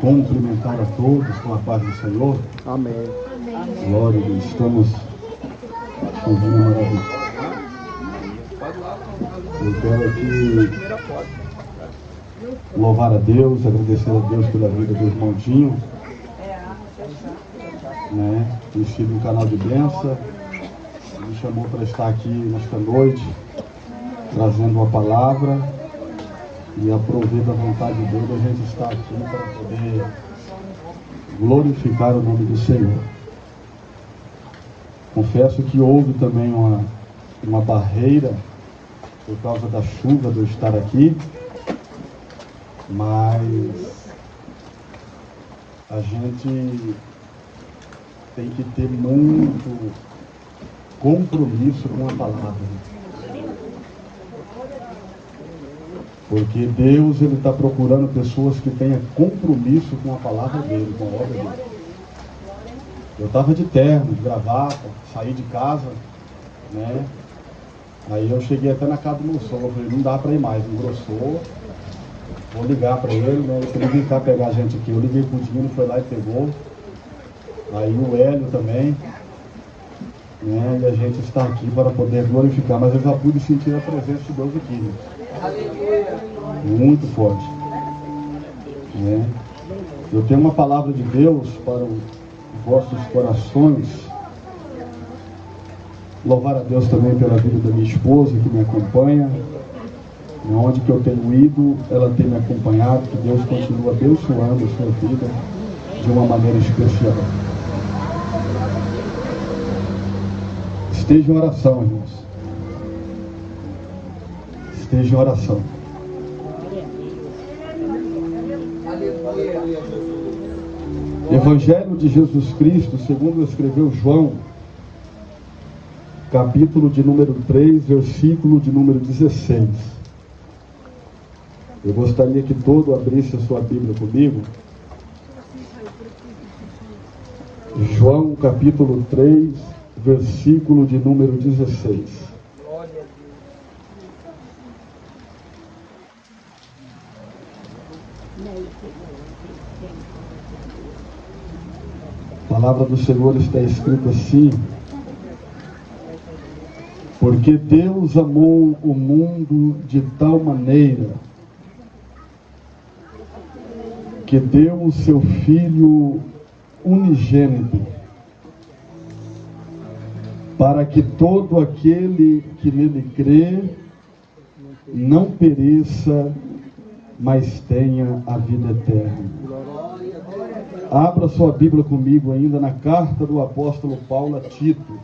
cumprimentar a todos com a paz do Senhor. Amém. Glória a Deus. Estamos ouvindo maravilha. Eu quero aqui louvar a Deus, agradecer a Deus pela vida do irmão Dinho, né? Tem sido um canal de bênção. Me chamou para estar aqui nesta noite, trazendo uma palavra, e aprover da vontade de Deus, a gente está aqui para poder glorificar o nome do Senhor. Confesso que houve também uma barreira por causa da chuva de eu estar aqui, mas a gente tem que ter muito compromisso com a palavra, porque Deus está procurando pessoas que tenham compromisso com a palavra dele, com a obra dele. Eu estava de terno, de gravata, saí de casa, né? Aí eu cheguei até na casa do meu sogro, eu falei, não dá para ir mais, engrossou, vou ligar para ele, né? Ele veio cá pegar a gente aqui. Eu liguei pro Dino, foi lá e pegou. Aí o Hélio também, né? E a gente está aqui para poder glorificar, mas eu já pude sentir a presença de Deus aqui, né? Muito forte, né? Eu tenho uma palavra de Deus para os vossos corações. Louvar a Deus também pela vida da minha esposa que me acompanha. Onde que eu tenho ido, ela tem me acompanhado. Que Deus continue abençoando a sua vida de uma maneira especial. Esteja em oração, irmãos. Esteja em oração. Evangelho de Jesus Cristo, segundo escreveu João, capítulo de número 3, versículo de número 16. Eu gostaria que todo abrisse a sua Bíblia comigo. João, capítulo 3, versículo de número 16. A palavra do Senhor está escrita assim: porque Deus amou o mundo de tal maneira que deu o seu Filho unigênito, para que todo aquele que nele crê não pereça, mas tenha a vida eterna. Abra sua Bíblia comigo ainda na carta do apóstolo Paulo a Tito,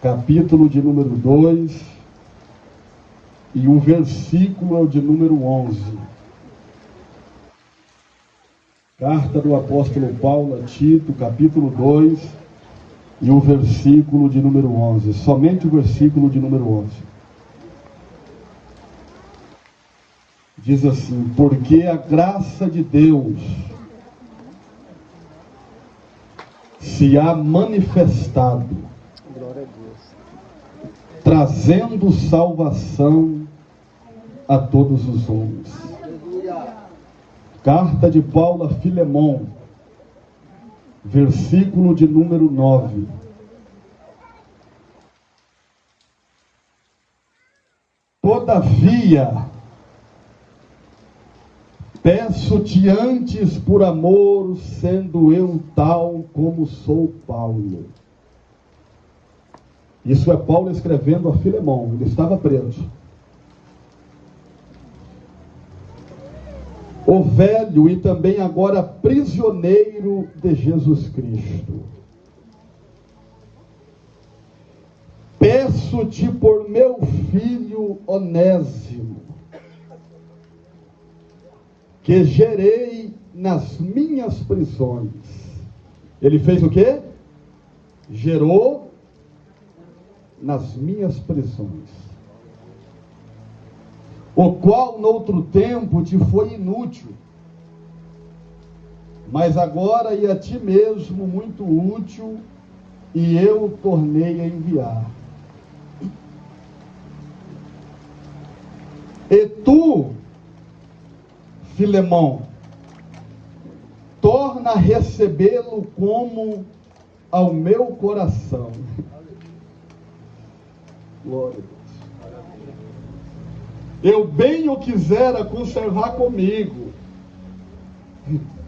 capítulo de número 2, e o versículo é o de número 11. Carta do apóstolo Paulo a Tito, capítulo 2, e o versículo de número 11. Somente o versículo de número 11. Diz assim: porque a graça de Deus se há manifestado, trazendo salvação a todos os homens. Carta de Paulo a Filemon, versículo de número 9. Todavia, peço-te antes por amor, sendo eu tal como sou Paulo. Isso é Paulo escrevendo a Filemon, ele estava preso. O velho e também agora prisioneiro de Jesus Cristo. Peço-te por meu filho Onésimo, que gerei nas minhas prisões. Ele fez o quê? Gerou nas minhas prisões. O qual noutro tempo te foi inútil, mas agora e a ti mesmo muito útil, e eu o tornei a enviar. E tu, Filemão, torna a recebê-lo como ao meu coração. Glória a Deus. Eu bem o quisera conservar comigo.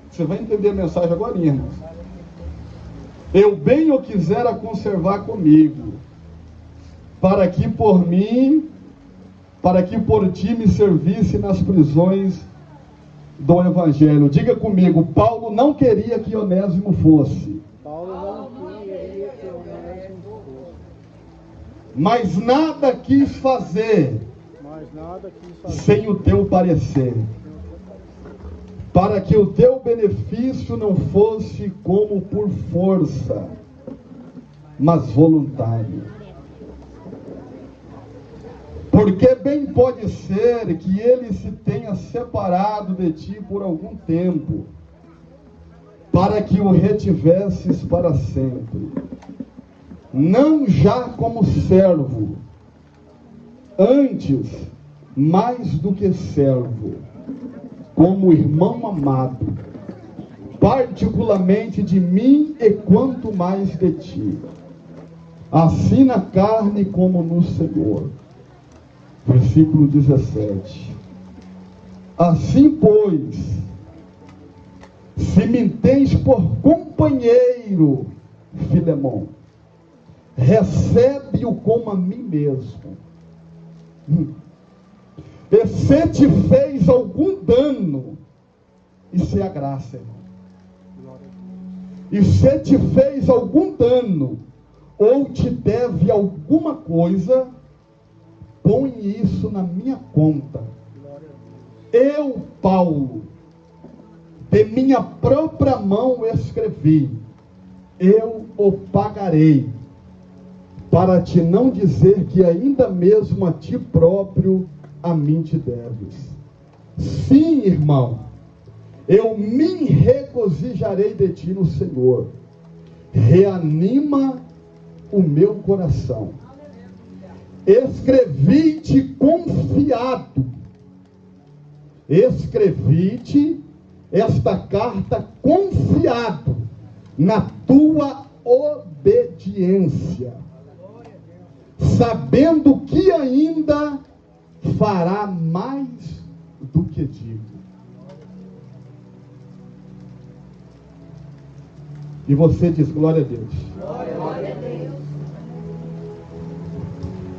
Você vai entender a mensagem agora, irmãos. Eu bem o quisera conservar comigo, para que por ti me servisse nas prisões do Evangelho. Diga comigo, Paulo não queria que Onésimo fosse. Mas nada quis fazer sem o teu parecer, para que o teu benefício não fosse como por força, mas voluntário. Porque bem pode ser que ele se tenha separado de ti por algum tempo, para que o retivesses para sempre, não já como servo, antes, mais do que servo, como irmão amado, particularmente de mim e quanto mais de ti, assim na carne como no Senhor. Versículo 17. Assim, pois, se me tens por companheiro, Filemão, recebe-o como a mim mesmo. E se te fez algum dano, isso é a graça, irmão. E se te fez algum dano, ou te deve alguma coisa, põe isso na minha conta. Eu, Paulo, de minha própria mão escrevi, eu o pagarei, para te não dizer que ainda mesmo a ti próprio a mim te deves. Sim, irmão, eu me regozijarei de ti no Senhor. Reanima o meu coração. Escrevi-te confiado. Escrevi-te esta carta confiado na tua obediência, sabendo que ainda fará mais do que digo. E você diz glória a Deus. Glória a Deus.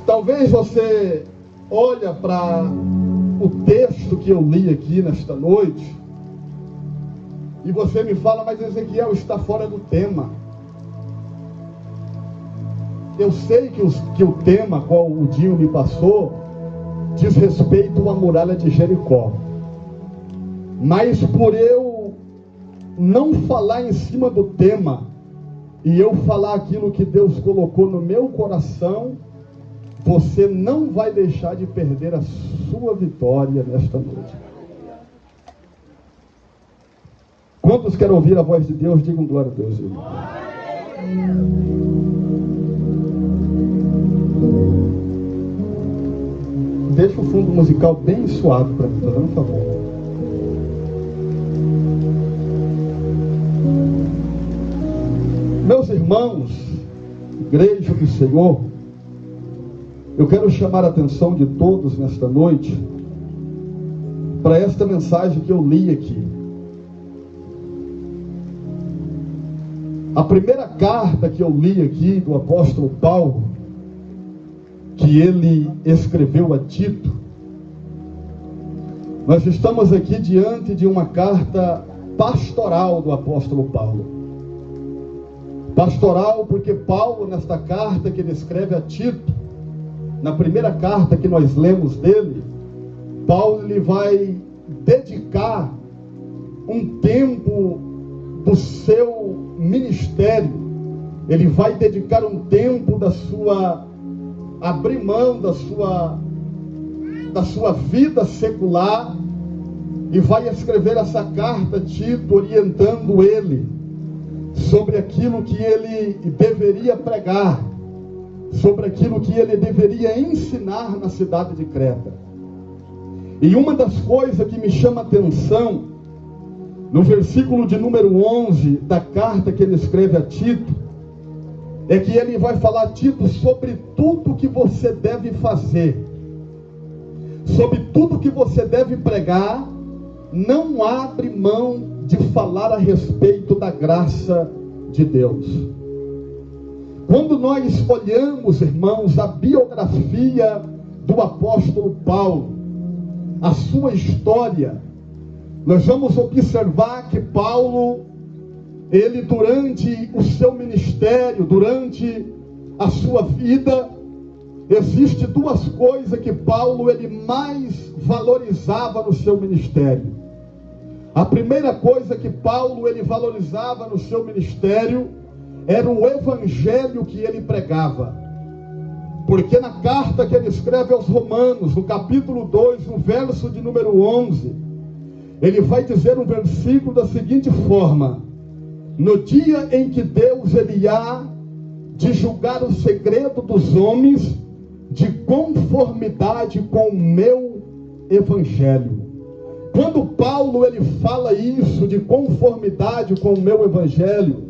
Talvez você olhe para o texto que eu li aqui nesta noite e você me fala, mas Ezequiel está fora do tema. Eu sei que o tema, qual o Dinho me passou, diz respeito à muralha de Jericó. Mas por eu não falar em cima do tema e eu falar aquilo que Deus colocou no meu coração, você não vai deixar de perder a sua vitória nesta noite. Quantos querem ouvir a voz de Deus? Digam glória a Deus, irmão. Deixa o fundo musical bem suave para mim, tá dando um favor. Meus irmãos, igreja do Senhor, eu quero chamar a atenção de todos nesta noite para esta mensagem que eu li aqui. A primeira carta que eu li aqui do apóstolo Paulo, que ele escreveu a Tito, nós estamos aqui diante de uma carta pastoral do apóstolo Paulo. Pastoral porque Paulo, nesta carta que ele escreve a Tito, na primeira carta que nós lemos dele, Paulo ele vai dedicar um tempo do seu ministério, ele vai dedicar um tempo da sua, abrir mão da sua vida secular, e vai escrever essa carta a Tito, orientando ele sobre aquilo que ele deveria pregar, sobre aquilo que ele deveria ensinar na cidade de Creta. E uma das coisas que me chama a atenção, no versículo de número 11 da carta que ele escreve a Tito, é que ele vai falar, Tito, sobre tudo que você deve fazer, sobre tudo que você deve pregar, não abre mão de falar a respeito da graça de Deus. Quando nós olhamos, irmãos, a biografia do apóstolo Paulo, a sua história, nós vamos observar que Paulo, ele durante o seu ministério, durante a sua vida, existe duas coisas que Paulo ele mais valorizava no seu ministério. A primeira coisa que Paulo ele valorizava no seu ministério era o evangelho que ele pregava. Porque na carta que ele escreve aos Romanos, no capítulo 2, no verso de número 11, ele vai dizer um versículo da seguinte forma: no dia em que Deus ele há de julgar o segredo dos homens, de conformidade com o meu evangelho. Quando Paulo ele fala isso, de conformidade com o meu evangelho,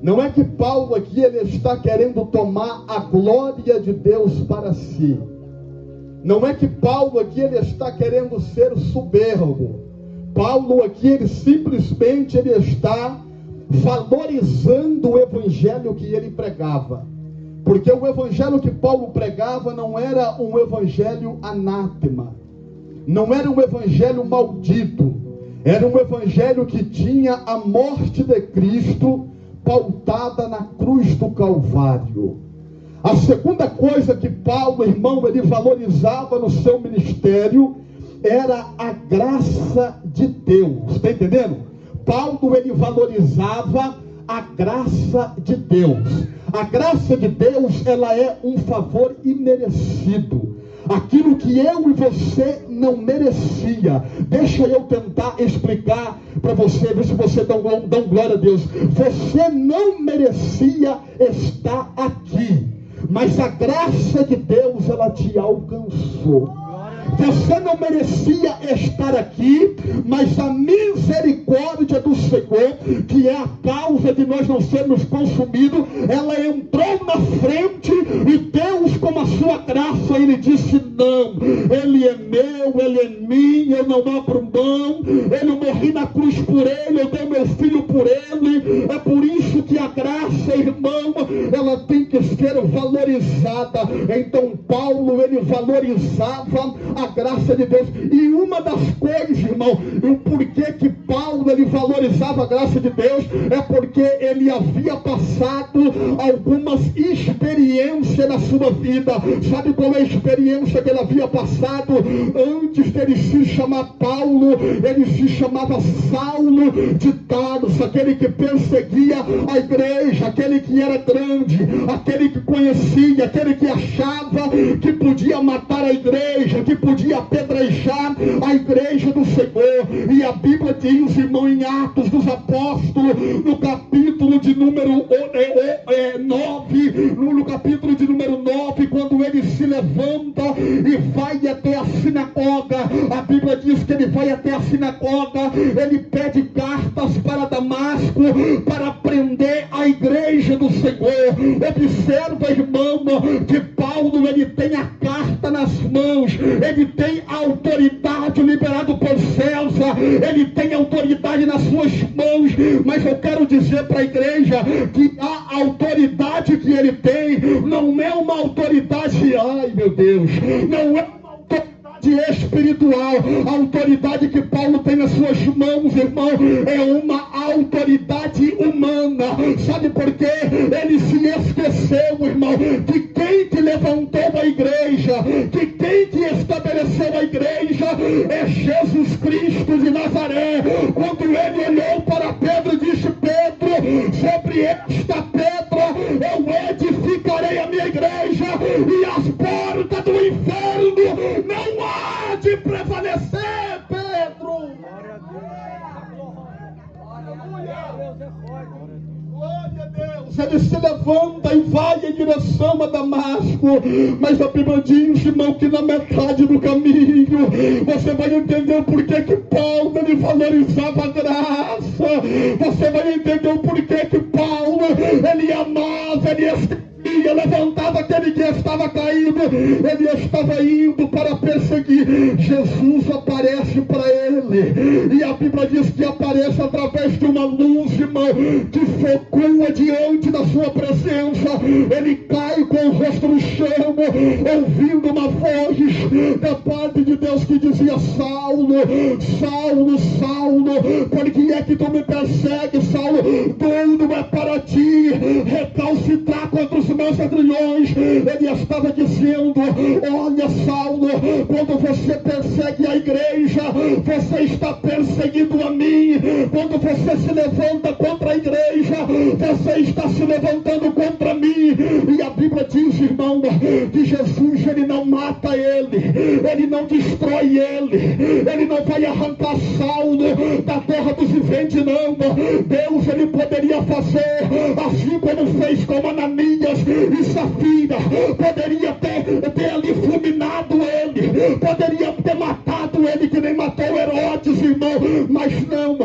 não é que Paulo aqui ele está querendo tomar a glória de Deus para si. Não é que Paulo aqui ele está querendo ser soberbo. Paulo aqui ele simplesmente ele está valorizando o evangelho que ele pregava. Porque o evangelho que Paulo pregava não era um evangelho anátema, não era um evangelho maldito, era um evangelho que tinha a morte de Cristo pautada na cruz do Calvário. A segunda coisa que Paulo, irmão, ele valorizava no seu ministério era a graça de Deus. Está entendendo? Paulo ele valorizava a graça de Deus. A graça de Deus, ela é um favor imerecido. Aquilo que eu e você não merecia. Deixa eu tentar explicar para você, ver se você dá glória a Deus. Você não merecia estar aqui, mas a graça de Deus, ela te alcançou. Você não merecia estar aqui, mas a misericórdia do Senhor, que é a causa de nós não sermos consumidos, ela entrou na frente e Deus, com a sua graça, ele disse: não, ele é meu, ele é minha, eu não abro mão, eu morri na cruz por ele, eu dei meu filho por ele. É por isso que a graça, irmão, ela tem que ser valorizada. Então Paulo, ele valorizava a graça de Deus. E uma das coisas, irmão, o porquê que Paulo ele valorizava a graça de Deus, é porque ele havia passado algumas experiências na sua vida. Sabe qual é a experiência que ele havia passado? Antes dele se chamar Paulo, ele se chamava Saulo de Tarso, aquele que perseguia a igreja, aquele que era grande, aquele que conhecia, aquele que achava que podia matar a igreja, que podia apedrejar a igreja do Senhor. E a Bíblia diz, irmão, em Atos dos Apóstolos, no capítulo de número 9, no capítulo de número 9, quando ele se levanta e vai até a sinagoga, a Bíblia diz que ele vai até a sinagoga, ele pede cartas para Damasco, para prender a igreja do Senhor. Observa, irmão, que Paulo, ele tem a carta nas mãos, ele tem a autoridade liberada por César, ele tem autoridade nas suas mãos, mas eu quero dizer para a igreja que a autoridade que ele tem não é uma autoridade, ai meu Deus, não é uma autoridade espiritual. A autoridade que Paulo tem nas suas mãos, irmão, é uma autoridade humana. Sabe por quê? Ele se esqueceu, irmão, que quem te levantou a igreja, que quem te estabeleceu a igreja é Jesus Cristo de Nazaré. Quando ele olhou para Pedro e disse: Pedro, sobre esta pedra eu edificarei a minha igreja, e as portas do inferno não há de prevalecer. Pedro, glória a Deus, glória a Deus, glória a Deus. ele se levanta e vai em direção a Damasco. Mas a Bíblia diz, irmão, que na metade do caminho você vai entender o porquê que Paulo ele valorizava a graça. Você vai entender o porquê que Paulo ele amava, ele levantava aquele que estava caído. Ele estava indo para perseguir. Jesus aparece para ele, e a Bíblia diz que aparece através de uma luz, irmão, que focua diante da sua presença. Ele cai com o rosto no chão, ouvindo uma voz da parte de Deus que dizia: Saulo, Saulo, Saulo, por que é que tu me persegues, Saulo? Tudo é para ti recalcitrar contra os meus aguilhões. Ele estava dizendo: olha, Saulo, quando você persegue a igreja, você está perseguindo a mim. Quando você se levanta contra a igreja, você está se levantando contra mim. E a Bíblia diz, irmão, que Jesus, ele não mata ele não destrói ele não vai arrancar Saulo da terra dos viventes, não. Deus, ele poderia fazer assim como fez com Ananias e Safira, poderia ter ali fulminado ele, poderia ter matado ele, que nem matou Herodes, irmão, mas não.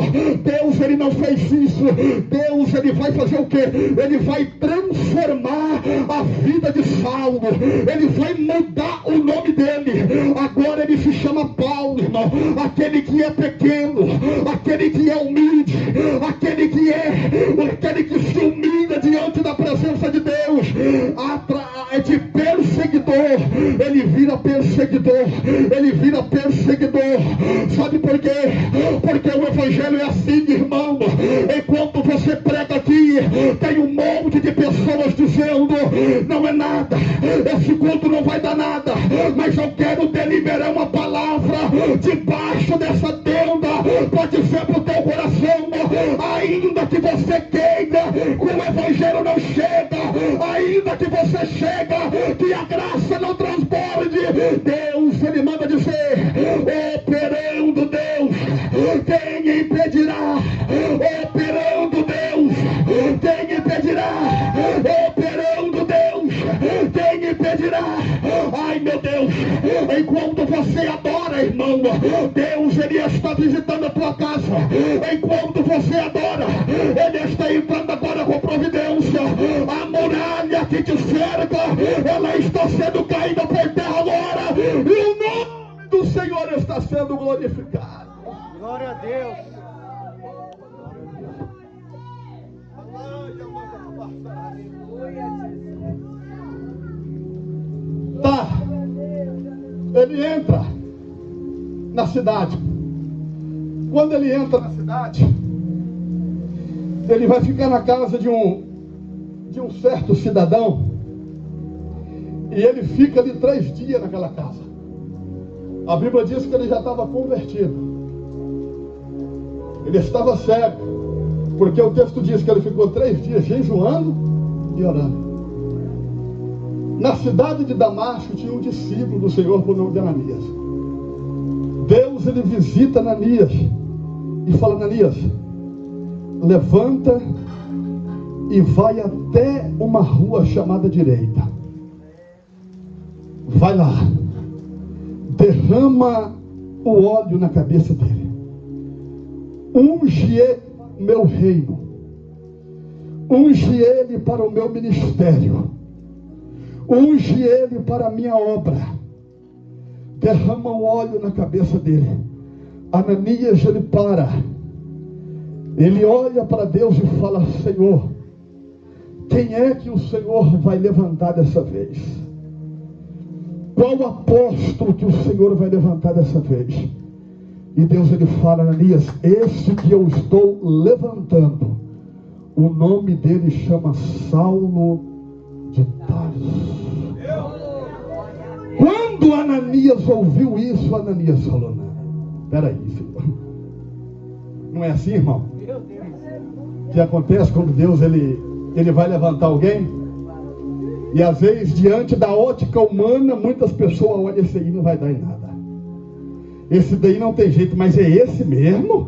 Deus, ele não fez isso. Deus, ele vai fazer o quê? Ele vai transformar a vida de Saulo, ele vai mudar o nome dele. Agora ele se chama Paulo, irmão, aquele que é pequeno, aquele que é humilde, aquele que se humilha diante da presença de Deus. De perseguidor, ele vira perseguidor, ele vira perseguidor. Sabe por quê? Porque o evangelho é assim, irmão. Enquanto você prega aqui, tem um monte de pessoas dizendo: não é nada, esse culto não vai dar nada, mas eu quero deliberar uma palavra debaixo dessa tenda. Pode ser para o teu coração, ainda que você queira, o evangelho não chega, ainda que você chega, que a graça não transborde. Deus, ele manda dizer: operando Deus, quem impedirá? Operando Deus, quem impedirá? Operando Deus, quem impedirá? Ai, meu Deus, enquanto você adora, irmão, Deus, ele está visitando a tua casa. Enquanto você adora, ele está entrando agora com providência. A muralha que te cerca, ela está sendo caída por terra agora, e o nome do Senhor está sendo glorificado. Glória a Deus. Tá, ele entra na cidade. Quando ele entra na cidade, ele vai ficar na casa de um certo cidadão, e ele fica ali 3 dias naquela casa. A Bíblia diz que ele já estava convertido, ele estava cego, porque o texto diz que ele ficou 3 dias jejuando e orando. Na cidade de Damasco tinha um discípulo do Senhor por nome de Ananias. Deus, ele visita Ananias e fala: Ananias, levanta e vai até uma rua chamada Direita. Vai lá, derrama o óleo na cabeça dele, unge ele para o meu reino, unge ele para o meu ministério, unge ele para a minha obra. Derrama o óleo na cabeça dele. Ananias, ele para, ele olha para Deus e fala: Senhor, quem é que o Senhor vai levantar dessa vez? Qual apóstolo que o Senhor vai levantar dessa vez? E Deus, ele fala: Ananias, esse que eu estou levantando, o nome dele chama Saulo de Tarso. Quando Ananias ouviu isso, Ananias falou: não, peraí, Senhor, não é assim, irmão? O que acontece quando Deus ele vai levantar alguém? E às vezes, diante da ótica humana, muitas pessoas olham: esse aí não vai dar em nada, esse daí não tem jeito. Mas é esse mesmo?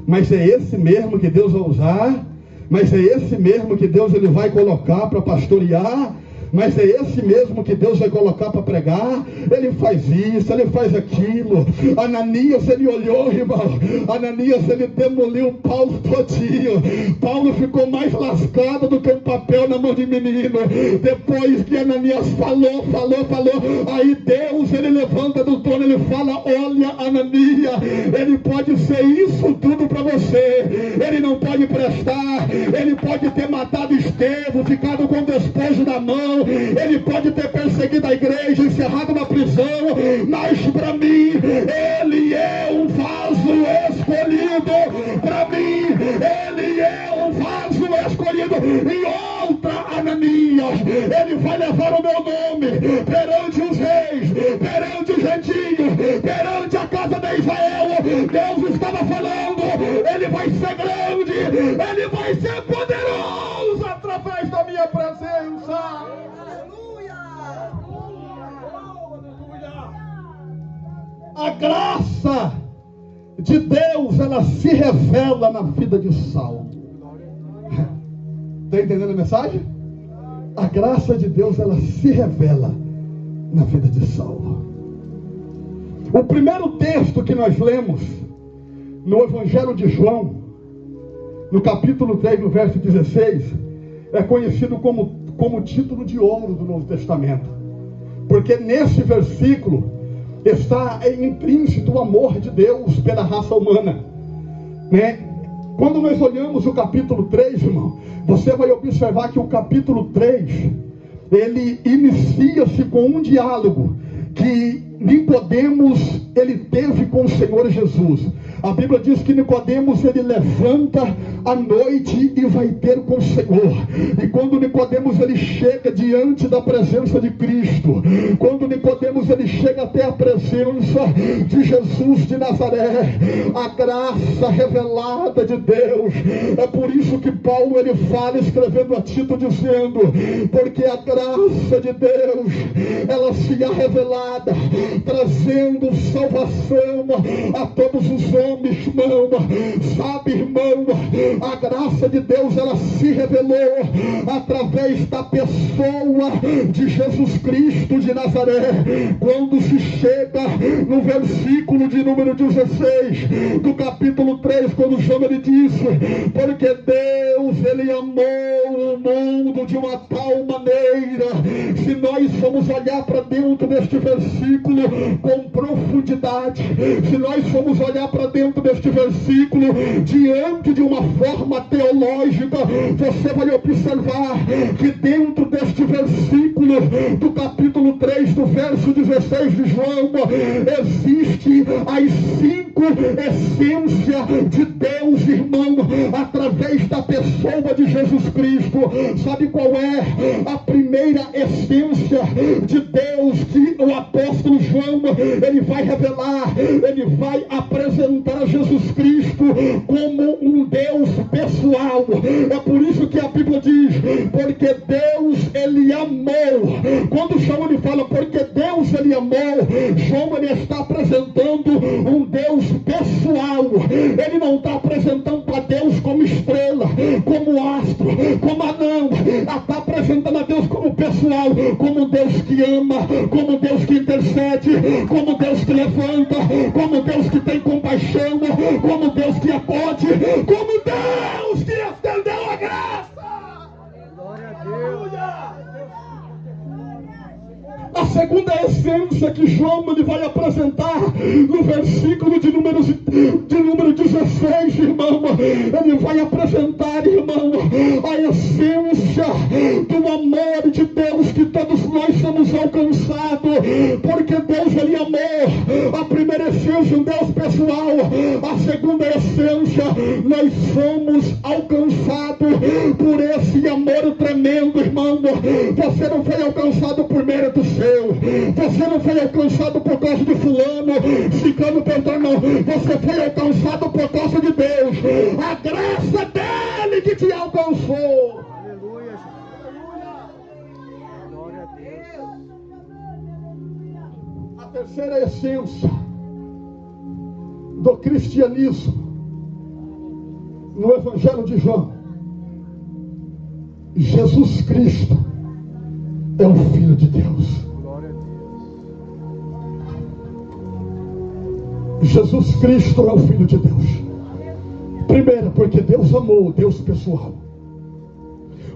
Mas é esse mesmo que Deus vai usar? Mas é esse mesmo que Deus ele vai colocar para pastorear. Mas é esse mesmo que Deus vai colocar para pregar. Ele faz isso, ele faz aquilo. Ananias, ele olhou, irmão. Ananias, ele demoliu Paulo todinho. Paulo ficou mais lascado do que um papel na mão de menino. Depois que Ananias falou. Aí Deus, ele levanta do trono, ele fala: olha, Ananias, ele pode ser isso tudo para você. Ele não pode prestar. Ele pode ter matado Estevão, ficado com o despojo na mão. Ele pode ter perseguido a igreja, encerrado na prisão, mas para mim, ele é um vaso escolhido. Para mim, ele é um vaso escolhido. E outra, Ananias, ele vai levar o meu nome perante os reis, perante os gentios, perante a casa de Israel. Deus estava falando, ele vai ser grande, ele vai ser poderoso através da minha presença. A graça de Deus, ela se revela na vida de Saulo. Está entendendo a mensagem? A graça de Deus, ela se revela na vida de Saulo. O primeiro texto que nós lemos no Evangelho de João, no capítulo 3, no verso 16, é conhecido como título de ouro do Novo Testamento. Porque nesse versículo está implícito o amor de Deus pela raça humana, né? Quando nós olhamos o capítulo 3, irmão, você vai observar que o capítulo 3, ele inicia-se com um diálogo que Nicodemos, ele teve com o Senhor Jesus. A Bíblia diz que Nicodemos, ele levanta à noite e vai ter com o Senhor. E quando Nicodemos, ele chega diante da presença de Cristo, quando Nicodemos, ele chega até a presença de Jesus de Nazaré, a graça revelada de Deus. É por isso que Paulo, ele fala, escrevendo a Tito, dizendo: porque a graça de Deus, ela se há revelada, trazendo salvação a todos os homens. Irmão, sabe, irmão, a graça de Deus, ela se revelou através da pessoa de Jesus Cristo de Nazaré. Quando se chega no versículo de número 16 do capítulo 3, quando João, ele disse: porque Deus, ele amou o mundo de uma tal maneira. Se nós formos olhar para dentro deste versículo com profundidade, se nós formos olhar para dentro deste versículo diante de uma forma teológica, você vai observar que dentro deste versículo do capítulo 3, do verso 16 de João, existe as 5 essências de Deus, irmão, através da pessoa de Jesus Cristo. Sabe qual é a primeira essência de Deus que o apóstolo João, ele vai revelar? Ele vai apresentar Jesus Cristo como um Deus pessoal. É por isso que a Bíblia diz: porque Deus, ele amou. Quando João, ele fala porque Deus, ele amou, João, ele está apresentando um Deus pessoal. Ele não está apresentando a Deus como estrela, como astro, como anão. Ele está apresentando a Deus como pessoal, como Deus que ama, como Deus que intercede, como Deus que levanta, como Deus que tem compaixão, como Deus que acode, como Deus que estendeu a graça. Glória a Deus. A segunda essência que João, ele vai apresentar no versículo de número 16, irmão, ele vai apresentar, irmão, a essência do amor de Deus, que todos nós somos alcançados, porque Deus, ele amou. A primeira essência, um Deus pessoal. A segunda essência, nós somos alcançados por esse amor tremendo, irmão. Você não foi alcançado por mérito seu, você não foi alcançado por causa de fulano, ciclano, não. Você foi alcançado por causa de Deus. A graça dele que te alcançou. Aleluia. Glória a Deus. A terceira essência do cristianismo no Evangelho de João Jesus Cristo é o Filho de Deus. Jesus Cristo é o Filho de Deus. Primeiro, porque Deus amou, Deus pessoal,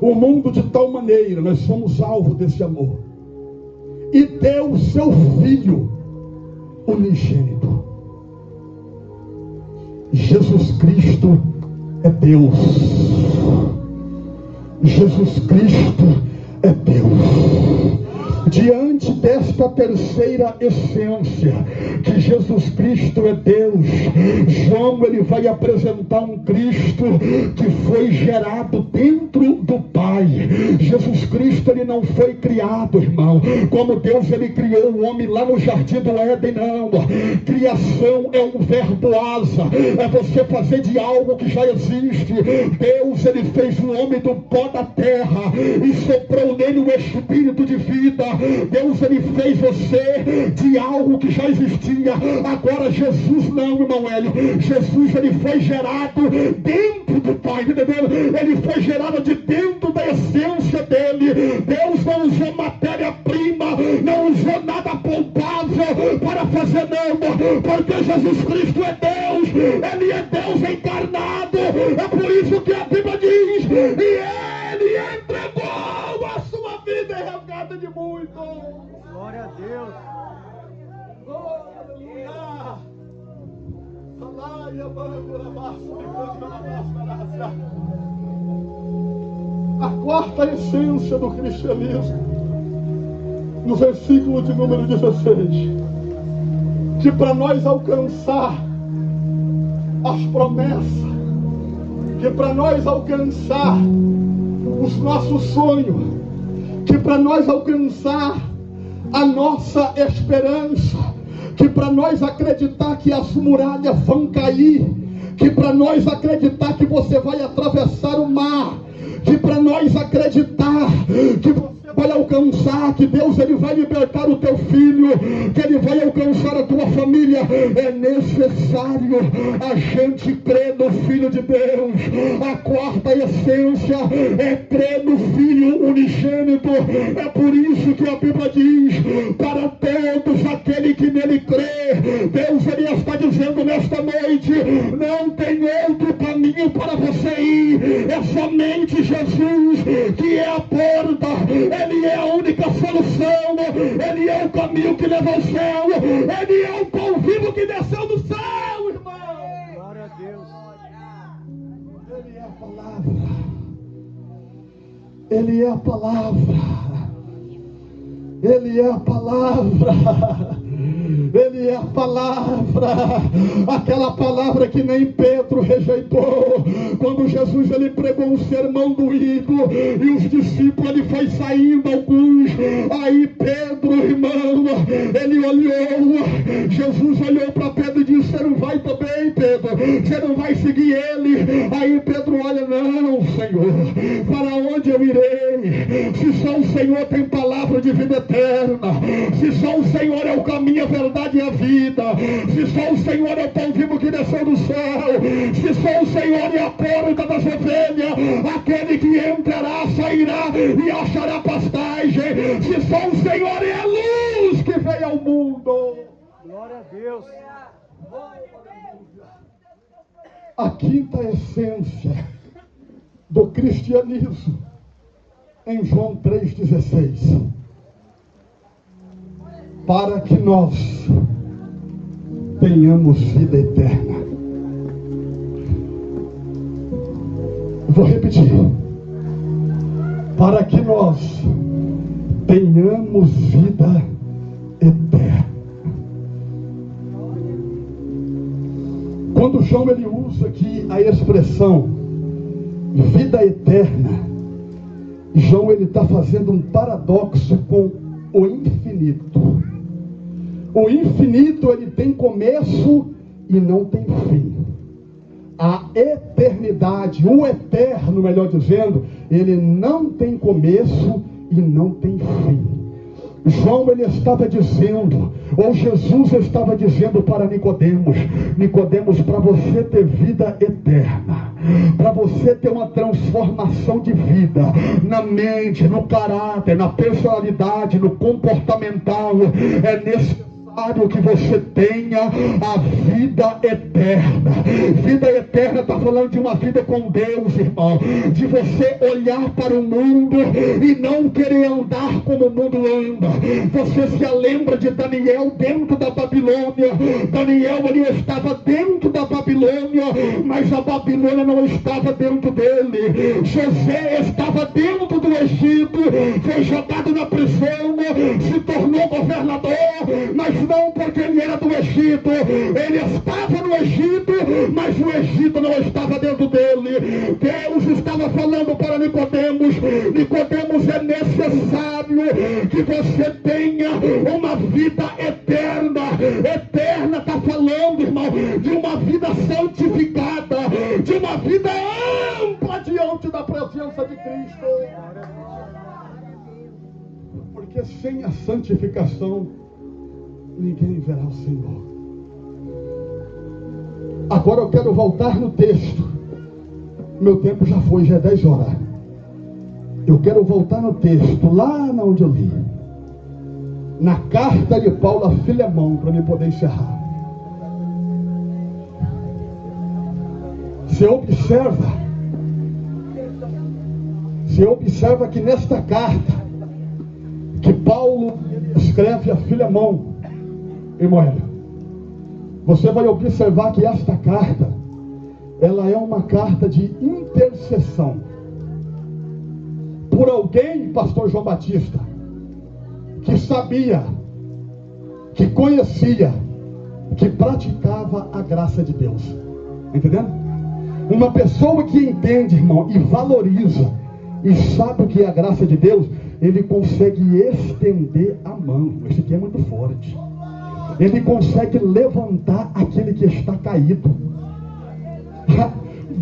o mundo de tal maneira, nós somos alvo desse amor, e deu o seu Filho unigênito. Jesus Cristo é Deus. Jesus Cristo é Deus. Diante desta terceira essência, que Jesus Cristo é Deus, João ele vai apresentar um Cristo que foi gerado dentro do Pai. Jesus Cristo ele não foi criado, irmão, como Deus ele criou o homem lá no jardim do Éden, não. Criação é um verbo asa, é você fazer de algo que já existe. Deus ele fez o homem do pó da terra e soprou nele o espírito de vida. Deus ele fez você de algo que já existia. Agora Jesus não, irmão Hélio. Jesus ele foi gerado dentro do Pai, entendeu? Ele foi gerado de dentro da essência dele. Deus não usou matéria-prima, não usou nada palpável para fazer nada, porque Jesus Cristo é Deus. Ele é Deus encarnado. É por isso que a Bíblia diz: e ele entregou a sua vida em resgate de muitos. Glória a Deus. Aleluia. A quarta essência do cristianismo, no versículo de número 16, que para nós alcançar as promessas, que para nós alcançar os nossos sonhos, que para nós alcançar a nossa esperança, que para nós acreditar que as muralhas vão cair, que para nós acreditar que você vai atravessar o mar, que para nós acreditar que você vai alcançar, que Deus ele vai libertar o teu filho, que ele vai alcançar a tua família, é necessário a gente crer no Filho de Deus. A quarta essência é crer no Filho unigênito. É por isso que a Bíblia diz: para todos aquele que nele crê. Deus ele está dizendo nesta noite: não tem outro caminho para você ir, é somente Jesus que é a porta. Ele é a única solução, ele é o caminho que leva ao céu, ele é o pão vivo que desceu do céu, irmão. Glória a Deus. Ele é a palavra, ele é a palavra, ele é a palavra. Ele é a palavra, aquela palavra que nem Pedro rejeitou, quando Jesus ele pregou um sermão doído, e os discípulos ele foi saindo alguns, aí Pedro, irmão, ele olhou, Jesus olhou para Pedro e disse: você não vai também, Pedro, você não vai seguir ele? Aí Pedro olha: não, Senhor, para onde eu irei? Se só o Senhor tem palavra de vida eterna, se só o Senhor é o caminho, a verdade e a vida, se só o Senhor é o pão vivo que desceu do céu, se só o Senhor é a porta das ovelhas, aquele que entrará, sairá e achará pastagem, se só o Senhor é a luz que veio ao mundo. Glória a Deus. A quinta essência do cristianismo, em João 3,16, para que nós tenhamos vida eterna. Vou repetir: para que nós tenhamos vida eterna. Quando João ele usa aqui a expressão vida eterna, João ele está fazendo um paradoxo com o infinito. O infinito ele tem começo e não tem fim. A eternidade, o eterno, melhor dizendo, ele não tem começo e não tem fim. João ele estava dizendo, ou Jesus estava dizendo para Nicodemos: Nicodemos, para você ter vida eterna, para você ter uma transformação de vida, na mente, no caráter, na personalidade, no comportamental, é necessário que você tenha a vida eterna. Vida eterna está falando de uma vida com Deus, irmão, de você olhar para o mundo e não querer andar como o mundo anda. Você se lembra de Daniel dentro da Babilônia. Daniel, ele estava dentro da Babilônia, mas a Babilônia não estava dentro dele. José estava dentro do Egito, foi jogado na prisão, se tornou governador, mas não porque ele era do Egito. Ele estava no Egito, mas o Egito não estava dentro dele. Deus estava falando para Nicodemos: Nicodemos, é necessário que você tenha uma vida eterna. Eterna está falando, irmão, de uma vida santificada, de uma vida ampla diante da presença de Cristo. Porque sem a santificação ninguém verá o Senhor. Agora eu quero voltar no texto. Meu tempo já foi, já é 10 horas. Eu quero voltar no texto, lá onde eu li, na carta de Paulo a Filemão, para me poder encerrar. Você observa que nesta carta que Paulo escreve a Filemão, irmão, você vai observar que esta carta, ela é uma carta de intercessão por alguém, pastor João Batista, que sabia, que conhecia, que praticava a graça de Deus. Entendendo? Uma pessoa que entende, irmão, e valoriza e sabe o que é a graça de Deus, ele consegue estender a mão. Isso aqui é muito forte. Ele consegue levantar aquele que está caído.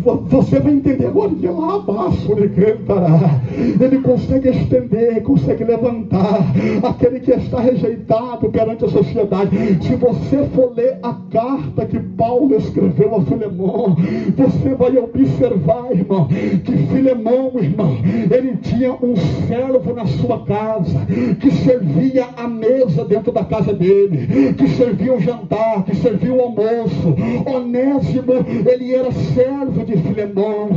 Você vai entender agora que lá abaixo ele cantará. Ele consegue estender, consegue levantar aquele que está rejeitado perante a sociedade. Se você for ler a carta que Paulo escreveu a Filemão, você vai observar, irmão, que Filemão, irmão, ele tinha um servo na sua casa, que servia a mesa dentro da casa dele, que servia o jantar, que servia o almoço. Onésimo, ele era servo de Filemão,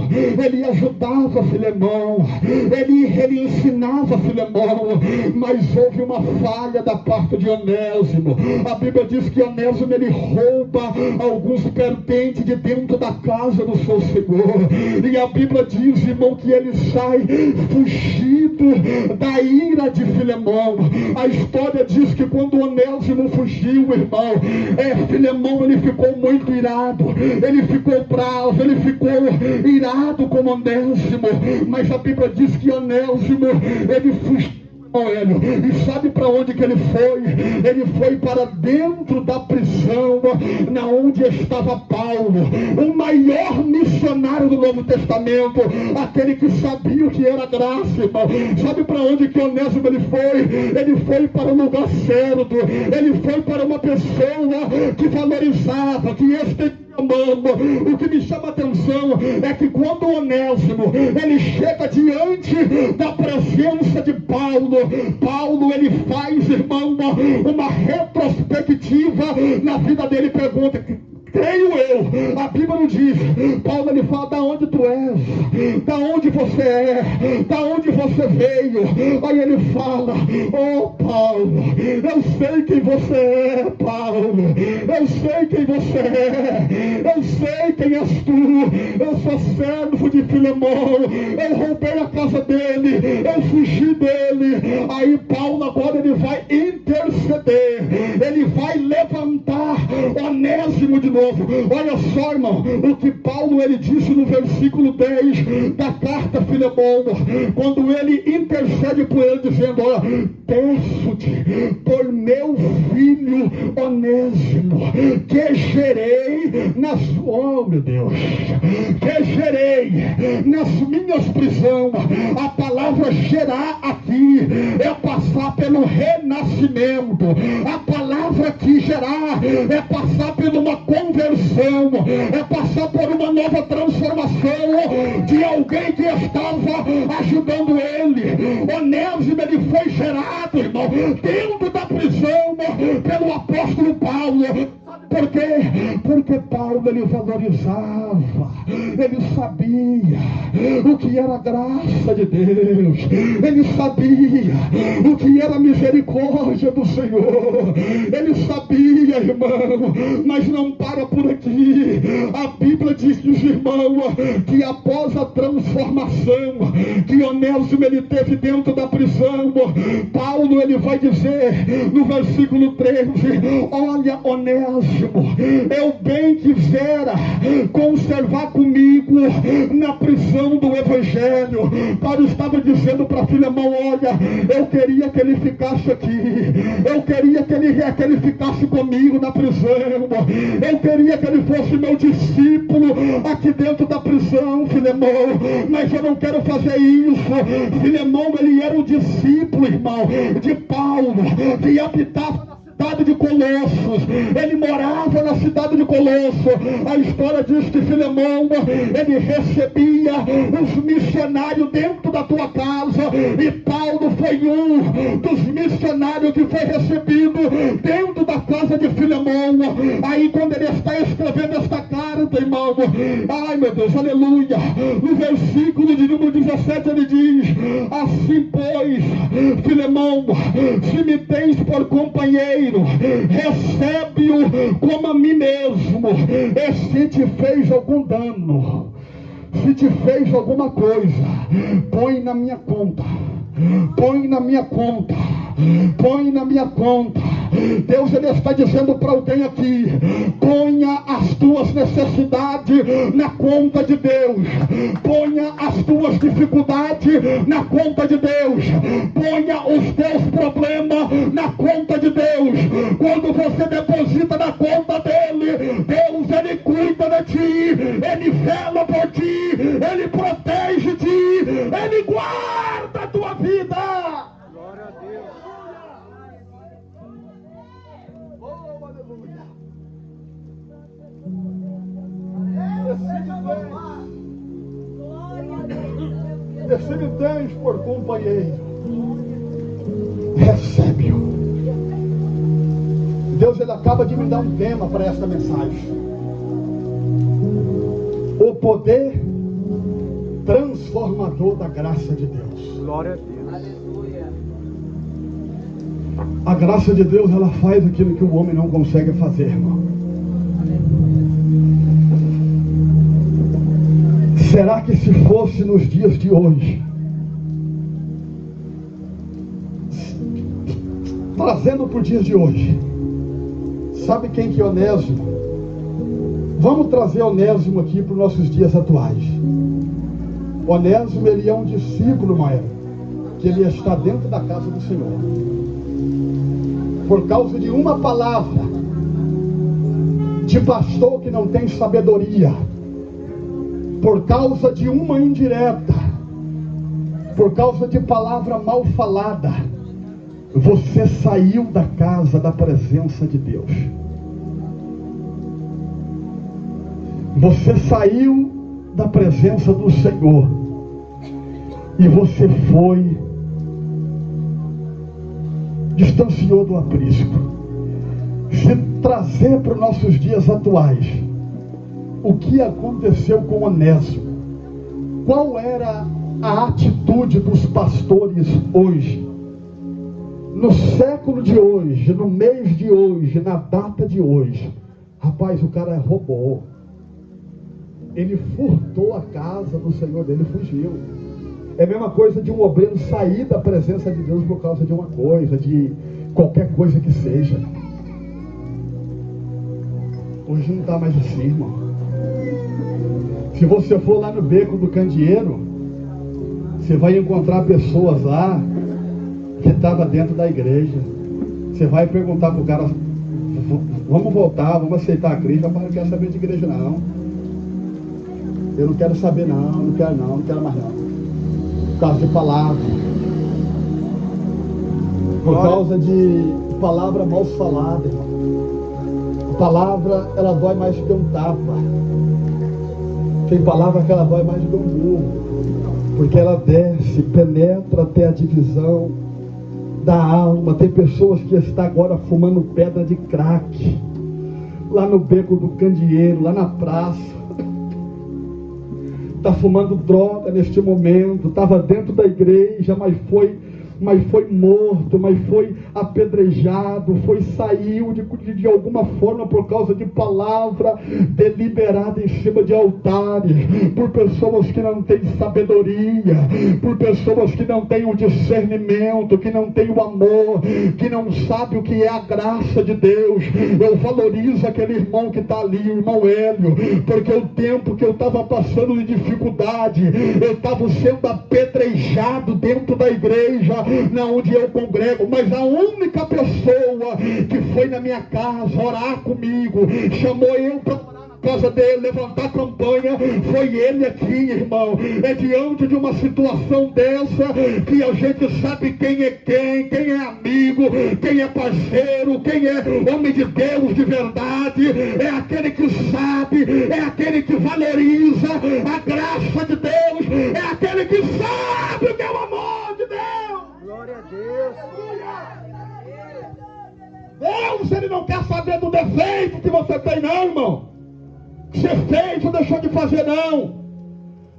ele ajudava Filemão, ele ensinava Filemão, mas houve uma falha da parte de Onésimo. A Bíblia diz que Onésimo, ele rouba alguns pertences de dentro da casa do seu Senhor, e a Bíblia diz, irmão, que ele sai fugido da ira de Filemão. A história diz que quando Onésimo fugiu, irmão, Filemão, ele ficou muito irado, ele ficou bravo, ele ficou irado com Onésimo, mas a Bíblia diz que Onésimo, ele fugiu. E sabe para onde que ele foi? Ele foi para dentro da prisão, na onde estava Paulo, o maior missionário do Novo Testamento, aquele que sabia o que era graça, irmão. Sabe para onde que Onésimo ele foi? Ele foi para um lugar certo, ele foi para uma pessoa que valorizava, que estendia. O que me chama a atenção é que quando Onésimo ele chega diante da presença de Paulo, ele faz, irmão, uma retrospectiva na vida dele, pergunta: creio eu, a Bíblia não diz. Paulo, ele fala: da onde tu és, da onde você é, da onde você veio. Aí ele fala: oh Paulo, eu sei quem você é, Paulo, eu sei quem você é, eu sei quem és tu, eu sou servo de Filemão, eu roubei a casa dele, eu fugi dele. Aí Paulo agora ele vai interceder, ele vai levantar Onésimo de novo. Olha só, irmão, o que Paulo ele disse no versículo 10 da carta a Filemão, quando ele intercede por ele, dizendo: olha, peço-te por meu filho Onésimo, que gerei nas, oh meu Deus, que gerei nas minhas prisões. A palavra gerar aqui é passar pelo renascimento. A palavra que gerar é passar por uma conversão, é passar por uma nova transformação de alguém que estava ajudando ele. Onésimo, ele foi gerado, irmão, dentro da prisão pelo apóstolo Paulo. Por quê? Porque Paulo, ele valorizava, ele sabia o que era a graça de Deus, ele sabia o que era a misericórdia do Senhor, ele sabia, irmão. Mas não para por aqui. A Bíblia diz, irmão, que após a transformação que Onésimo ele teve dentro da prisão, Paulo ele vai dizer no versículo 13: olha, Onésimo, eu bem quisera conservar comigo na prisão do Evangelho. Paulo estava dizendo para Filemão: olha, eu queria que ele ficasse aqui, eu queria que ele ficasse comigo na prisão, eu queria que ele fosse meu discípulo aqui dentro da prisão, Filemão, mas eu não quero fazer isso. Filemão, ele era o discípulo, irmão, de Paulo, que habitava na cidade de Colossos. Ele morava na cidade de Colossos. A história diz que Filemão, ele recebia os missionários dentro da tua casa, e Paulo foi um dos missionários que foi recebido dentro da casa de Filemão. Aí quando ele está escrevendo esta carta, irmão, ai meu Deus, aleluia, no versículo de número 17 ele diz assim: pois, Filemão, se me tens por companheiro, recebe-o como a mim mesmo. E se te fez algum dano, se te fez alguma coisa, põe na minha conta, põe na minha conta, põe na minha conta. Deus, ele está dizendo para alguém aqui: ponha as tuas necessidades na conta de Deus, ponha as tuas dificuldades na conta de Deus, ponha os teus problemas na conta de Deus. Quando você deposita na conta dele, Deus, ele cuida de ti, ele vela por ti, ele protege ti, ele guarda a tua vida. Glória a Deus. Oh, aleluia. Se me tens por companheiro, recebe-o. Deus, ele acaba de me dar um tema para esta mensagem: o poder transformador da graça de Deus. Glória a Deus. A graça de Deus, ela faz aquilo que o homem não consegue fazer, irmão. Será que se fosse nos dias de hoje, trazendo para os dias de hoje, sabe quem que é Onésimo? Vamos trazer Onésimo aqui para os nossos dias atuais. Onésimo, ele é um discípulo, Maia, que ele está dentro da casa do Senhor, por causa de uma palavra de pastor que não tem sabedoria, por causa de uma indireta, por causa de palavra mal falada, você saiu da casa da presença de Deus. Você saiu da presença do Senhor e você foi, distanciou do aprisco. Se trazer para os nossos dias atuais, o que aconteceu com Onésimo? Qual era a atitude dos pastores hoje? No século de hoje, no mês de hoje, na data de hoje. Rapaz, o cara roubou. Ele furtou a casa do Senhor dele, fugiu. É a mesma coisa de um obreiro sair da presença de Deus por causa de uma coisa, de qualquer coisa que seja. Hoje não está mais assim, irmão. Se você for lá no beco do Candeeiro, você vai encontrar pessoas lá que estava dentro da igreja. Você vai perguntar para o cara, vamos voltar, vamos aceitar a Cristo. Rapaz, eu não quero saber de igreja não. Eu não quero saber não quero mais não. Por causa de palavra. Por causa de palavra mal falada, irmão. A palavra, ela dói mais que um tapa. Tem palavra que ela dói mais do que um burro. Porque ela desce, penetra até a divisão da alma. Tem pessoas que estão agora fumando pedra de crack. Lá no beco do candeeiro, lá na praça. Está fumando droga neste momento. Estava dentro da igreja, mas foi morto, mas foi apedrejado, saiu de alguma forma por causa de palavra deliberada em cima de altares, por pessoas que não têm sabedoria, por pessoas que não têm o discernimento, que não têm o amor, que não sabem o que é a graça de Deus. Eu valorizo aquele irmão que está ali, o irmão Hélio, porque o tempo que eu estava passando de dificuldade, eu estava sendo apedrejado dentro da igreja, na onde eu congrego, mas a única pessoa que foi na minha casa orar comigo, chamou eu para orar na casa dele, levantar campanha, foi ele aqui, irmão. É diante de uma situação dessa que a gente sabe quem é amigo, quem é parceiro, quem é homem de Deus de verdade. É aquele que sabe, é aquele que valoriza a graça de Deus, é aquele que sabe o que é o amor de Deus. Glória a Deus. Deus, ele não quer saber do defeito que você tem, não, irmão. Que você fez ou deixou de fazer, não.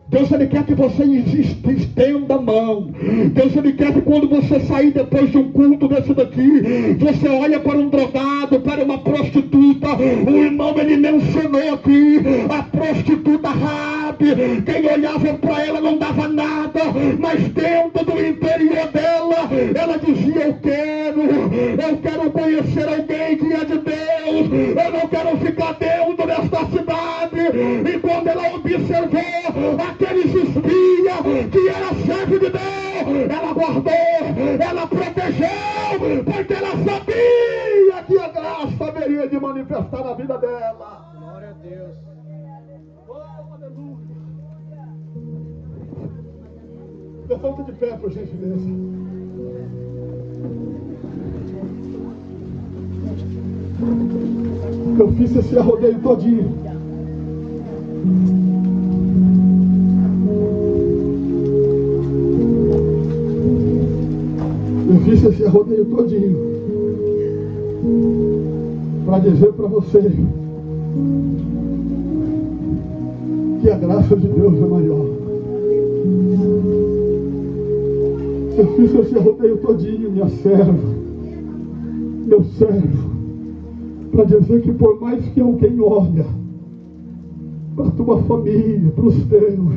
Deus, ele quer que você estenda a mão. Deus, ele quer que quando você sair depois de um culto desse daqui, você olha para um drogado, para uma prostituta. O irmão, ele mencionou aqui a prostituta Raabe. Quem olhava para ela não dava nada, mas dentro do interior dela, ela dizia: eu quero conhecer alguém que é de Deus, eu não quero ficar dentro desta cidade. E quando ela observou aqueles espias que era servo de Deus, ela guardou, ela protegeu, porque ela sabia que a graça haveria de manifestar na vida dela. Glória a Deus. Oh, aleluia. Levanta de pé, por gentileza. Eu fiz esse arrodeio todinho. Eu fiz esse arrodeio todinho para dizer para você que a graça de Deus é maior. Eu fiz esse arrodeio todinho, minha serva, meu servo, para dizer que por mais que alguém olha para a tua família, para os teus,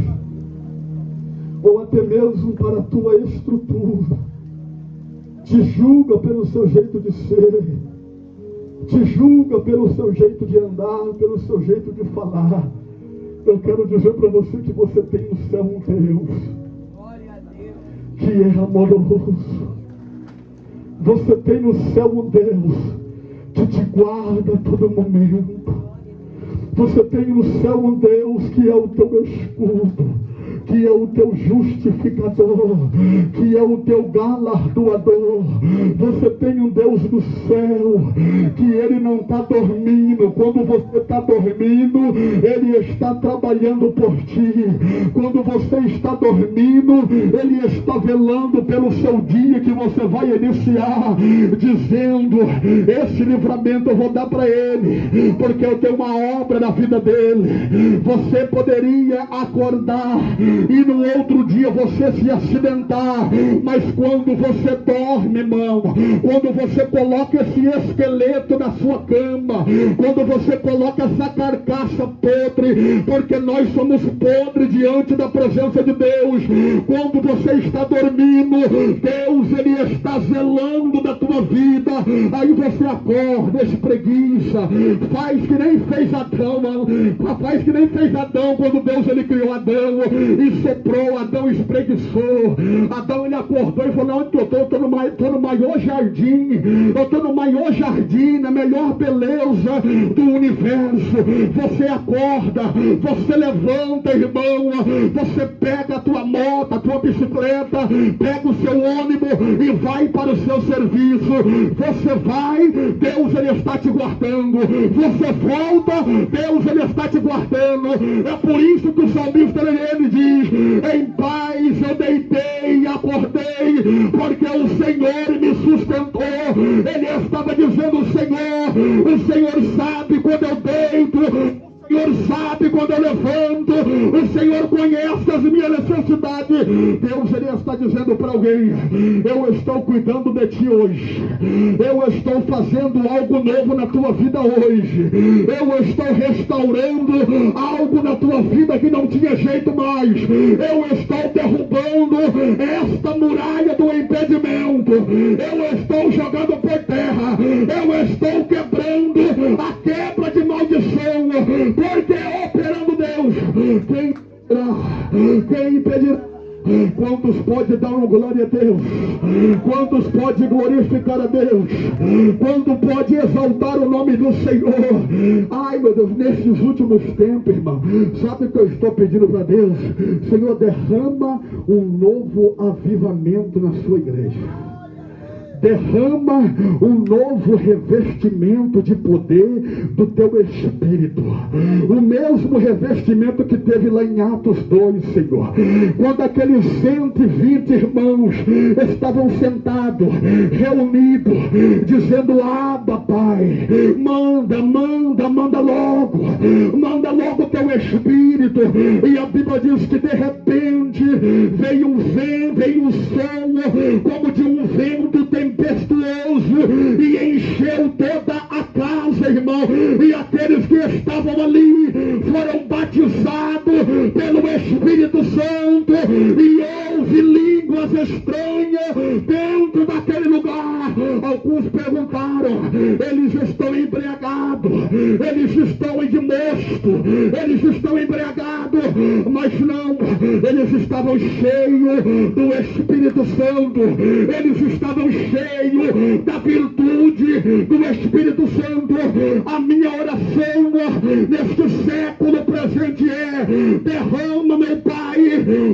ou até mesmo para a tua estrutura, te julga pelo seu jeito de ser, te julga pelo seu jeito de andar, pelo seu jeito de falar, eu quero dizer para você que você tem no céu um Deus que é amoroso. Você tem no céu um Deus que te guarda a todo momento. Você tem no céu um Deus que é o teu escudo, que é o teu justificador, que é o teu galardoador. Você tem um Deus do céu, que Ele não está dormindo. Quando você está dormindo, Ele está trabalhando por ti. Quando você está dormindo, Ele está velando pelo seu dia que você vai iniciar, dizendo: esse livramento eu vou dar para ele, porque eu tenho uma obra na vida dele. Você poderia acordar e no outro dia você se acidentar, mas quando você dorme, irmão, quando você coloca esse esqueleto na sua cama, quando você coloca essa carcaça podre, porque nós somos podres diante da presença de Deus, quando você está dormindo, Deus, Ele está zelando da tua vida. Aí você acorda, espreguiça, faz que nem fez Adão, faz que nem fez Adão quando Deus, Ele criou Adão, lhe soprou, Adão espreguiçou. Adão, ele acordou e falou: onde que eu estou? Eu estou no maior jardim. Eu estou no maior jardim, na melhor beleza do universo. Você acorda, você levanta, irmão. Você pega a tua moto, a tua bicicleta, pega o seu ônibus e vai para o seu serviço. Você vai, Deus, ele está te guardando. Você volta, Deus, ele está te guardando. É por isso que o salmista, ele diz: em paz eu deitei e acordei, porque o Senhor me sustentou. Ele estava dizendo: o Senhor sabe quando eu deito, o Senhor sabe quando eu levanto, o Senhor conhece as minhas necessidades. Deus, ele está dizendo para alguém: eu estou cuidando de ti hoje, eu estou fazendo algo novo na tua vida hoje, eu estou restaurando algo na tua vida que não tinha jeito mais, eu estou derrubando esta muralha do impedimento, eu estou jogando por terra, eu estou quebrando a quebra de maldição, porque operando Deus, quem impedirá? Quantos pode dar uma glória a Deus? Quantos pode glorificar a Deus? Quanto pode exaltar o nome do Senhor? Ai, meu Deus, nesses últimos tempos, irmão, sabe o que eu estou pedindo para Deus? Senhor, derrama um novo avivamento na sua igreja. Derrama um novo revestimento de poder do teu Espírito. O mesmo revestimento que teve lá em Atos 2, Senhor. Quando aqueles 120 irmãos estavam sentados, reunidos, dizendo: Abba, Pai, manda logo teu Espírito. E a Bíblia diz que de repente veio um som como de um vento tempestuoso e encheu toda a casa, irmão. E aqueles que estavam ali foram batizados pelo Espírito Santo e houve línguas estranhas dentro daquele lugar. Alguns perguntaram: eles estão embriagados, eles estão de mosto, eles estão embriagados? Mas não, eles estavam cheios do Espírito Santo, eles estavam cheios da virtude do Espírito Santo. A minha oração neste século presente é: derrama, meu Pai,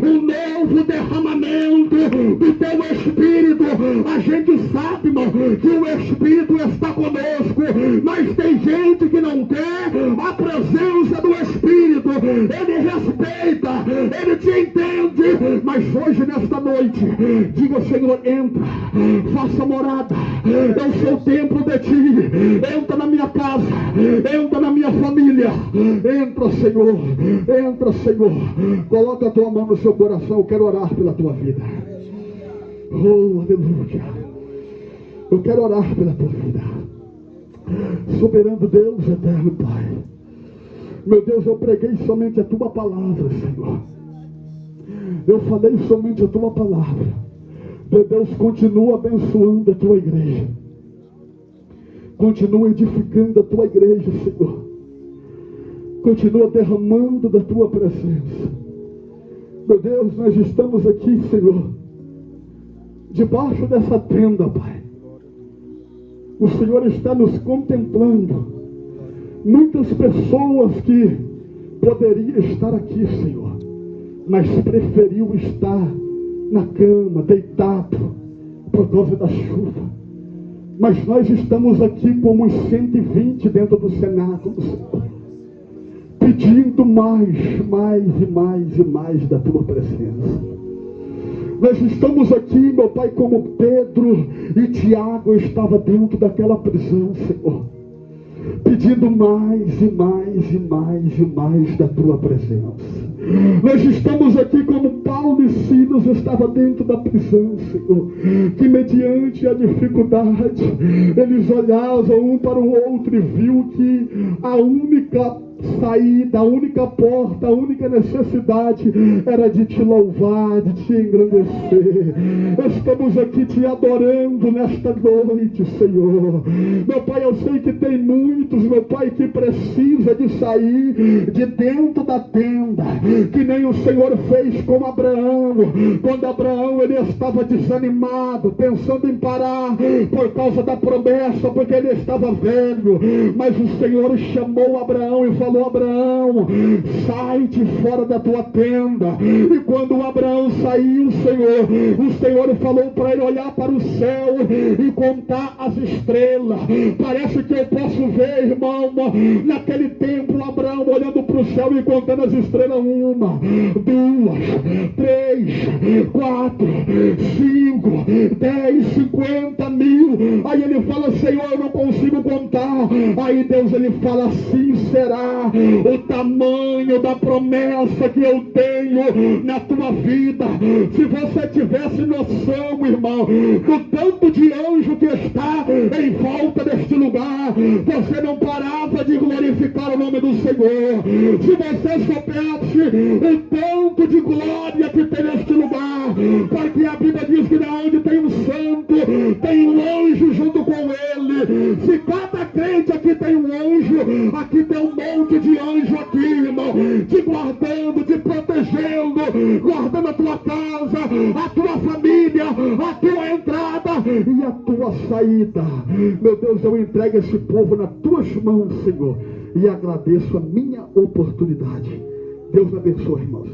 um novo derramamento do teu Espírito. A gente sabe, irmão, que o Espírito está conosco, mas tem gente que não quer a presença do Espírito. Ele respeita, ele te entende, mas hoje, nesta noite, diga: Senhor, entra, faça morada, eu sou o templo de ti, entra na minha casa, entra na minha família, entra, Senhor, coloca a tua mão no seu coração. Eu quero orar pela tua vida. Oh, aleluia. Eu quero orar pela tua vida. Soberano Deus, eterno Pai, meu Deus, eu preguei somente a tua palavra, Senhor. Eu falei somente a tua palavra. Meu Deus, continua abençoando a tua igreja, continua edificando a tua igreja, Senhor. Continua derramando da tua presença. Meu Deus, nós estamos aqui, Senhor, debaixo dessa tenda, Pai. O Senhor está nos contemplando. Muitas pessoas que poderiam estar aqui, Senhor, mas preferiu estar na cama, deitado, por causa da chuva. Mas nós estamos aqui como uns 120 dentro do cenáculo, Senhor, pedindo mais e mais da tua presença. Nós estamos aqui, meu Pai, como Pedro e Tiago estavam dentro daquela prisão, Senhor, pedindo mais e mais da tua presença. Nós estamos aqui como Paulo e Silas estavam dentro da prisão, Senhor, que mediante a dificuldade, eles olhavam um para o outro e viu que a única saída, a única porta, a única necessidade era de te louvar, de te engrandecer. Estamos aqui te adorando nesta noite, Senhor. Meu Pai, eu sei que tem muitos, meu Pai, que precisa de sair de dentro da tenda, que nem o Senhor fez com Abraão. Quando Abraão ele estava desanimado, pensando em parar por causa da promessa, porque ele estava velho, mas o Senhor chamou Abraão e falou: Abraão, sai de fora da tua tenda. E quando Abraão saiu, o Senhor falou para ele olhar para o céu e contar as estrelas. Parece que eu posso ver, irmão, naquele tempo Abraão olhando para o céu e contando as estrelas: 1, 2, 3, 4, 5, 10, 50 mil. Aí ele fala: Senhor, eu não consigo contar. Aí Deus ele fala: assim será o tamanho da promessa que eu tenho na tua vida. Se você tivesse noção, irmão, do tanto de anjo que está em volta deste lugar, você não parava de glorificar o nome do Senhor. Se você soubesse o tanto de glória que tem neste lugar, porque a Bíblia diz que onde tem um santo, tem um anjo junto com ele. Se cada crente aqui tem um anjo, aqui tem um monte de anjo aqui, irmão, te guardando, te protegendo, guardando a tua casa, a tua família, a tua entrada e a tua saída. Meu Deus, eu entrego esse povo nas tuas mãos, Senhor, e agradeço a minha oportunidade. Deus abençoe, irmãos.